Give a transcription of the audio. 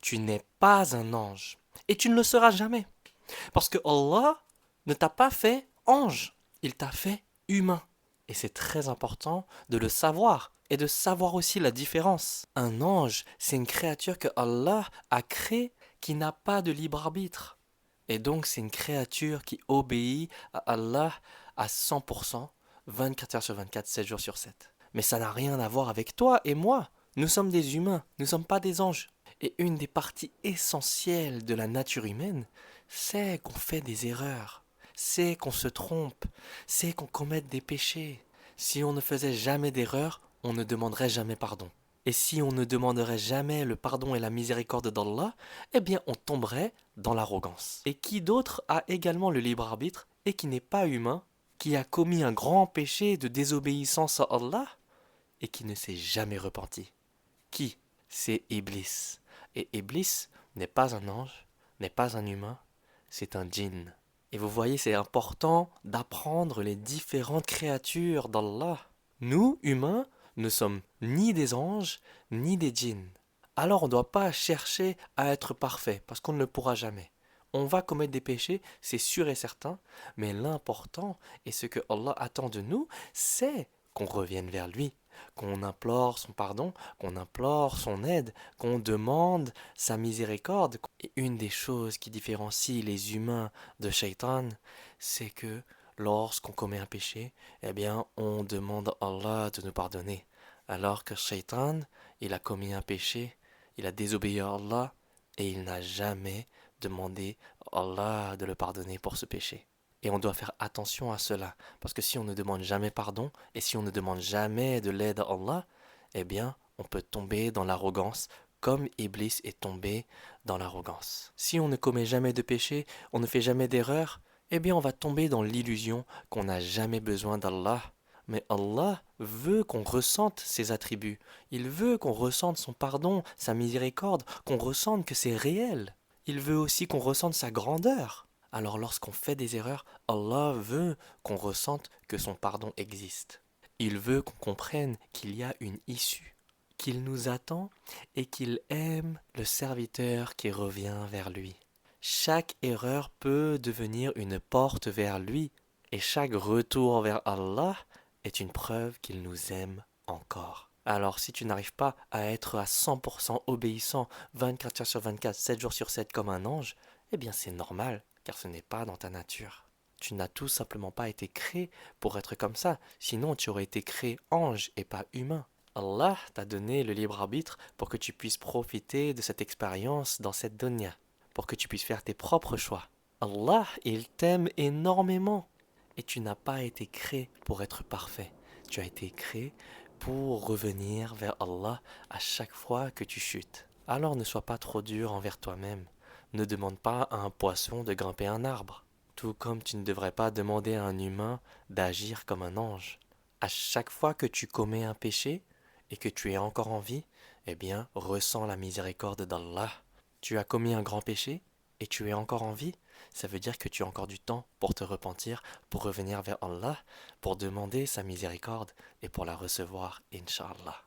tu n'es pas un ange. Et tu ne le seras jamais. Parce que Allah ne t'a pas fait ange, il t'a fait humain. Et c'est très important de le savoir et de savoir aussi la différence. Un ange, c'est une créature que Allah a créée qui n'a pas de libre arbitre. Et donc c'est une créature qui obéit à Allah à 100%, 24 heures sur 24, 7 jours sur 7. Mais ça n'a rien à voir avec toi et moi. Nous sommes des humains, nous ne sommes pas des anges. Et une des parties essentielles de la nature humaine, c'est qu'on fait des erreurs, c'est qu'on se trompe, c'est qu'on commette des péchés. Si on ne faisait jamais d'erreurs, on ne demanderait jamais pardon. Et si on ne demanderait jamais le pardon et la miséricorde d'Allah, eh bien on tomberait dans l'arrogance. Et qui d'autre a également le libre arbitre et qui n'est pas humain, qui a commis un grand péché de désobéissance à Allah et qui ne s'est jamais repenti? Qui? C'est Iblis. Et Iblis n'est pas un ange, n'est pas un humain, c'est un djinn. Et vous voyez, c'est important d'apprendre les différentes créatures d'Allah. Nous, humains, ne sommes ni des anges, ni des djinns. Alors on ne doit pas chercher à être parfait, parce qu'on ne le pourra jamais. On va commettre des péchés, c'est sûr et certain, mais l'important et ce que Allah attend de nous, c'est qu'on revienne vers lui, qu'on implore son pardon, qu'on implore son aide, qu'on demande sa miséricorde. Et une des choses qui différencie les humains de Shaitan, c'est que lorsqu'on commet un péché, eh bien, on demande à Allah de nous pardonner. Alors que Shaitan, il a commis un péché, il a désobéi à Allah et il n'a jamais demandé à Allah de le pardonner pour ce péché. Et on doit faire attention à cela, parce que si on ne demande jamais pardon, et si on ne demande jamais de l'aide à Allah, eh bien, on peut tomber dans l'arrogance, comme Iblis est tombé dans l'arrogance. Si on ne commet jamais de péché, on ne fait jamais d'erreur, eh bien, on va tomber dans l'illusion qu'on n'a jamais besoin d'Allah. Mais Allah veut qu'on ressente ses attributs. Il veut qu'on ressente son pardon, sa miséricorde, qu'on ressente que c'est réel. Il veut aussi qu'on ressente sa grandeur. Alors lorsqu'on fait des erreurs, Allah veut qu'on ressente que son pardon existe. Il veut qu'on comprenne qu'il y a une issue, qu'il nous attend et qu'il aime le serviteur qui revient vers lui. Chaque erreur peut devenir une porte vers lui et chaque retour vers Allah est une preuve qu'il nous aime encore. Alors si tu n'arrives pas à être à 100% obéissant 24 heures sur 24, 7 jours sur 7 comme un ange, eh bien c'est normal, car ce n'est pas dans ta nature. Tu n'as tout simplement pas été créé pour être comme ça, sinon tu aurais été créé ange et pas humain. Allah t'a donné le libre arbitre pour que tu puisses profiter de cette expérience dans cette dunya, pour que tu puisses faire tes propres choix. Allah, il t'aime énormément. Et tu n'as pas été créé pour être parfait. Tu as été créé pour revenir vers Allah à chaque fois que tu chutes. Alors ne sois pas trop dur envers toi-même. Ne demande pas à un poisson de grimper un arbre. Tout comme tu ne devrais pas demander à un humain d'agir comme un ange. À chaque fois que tu commets un péché et que tu es encore en vie, eh bien, ressens la miséricorde d'Allah. Tu as commis un grand péché et tu es encore en vie, ça veut dire que tu as encore du temps pour te repentir, pour revenir vers Allah, pour demander sa miséricorde et pour la recevoir, Inch'Allah.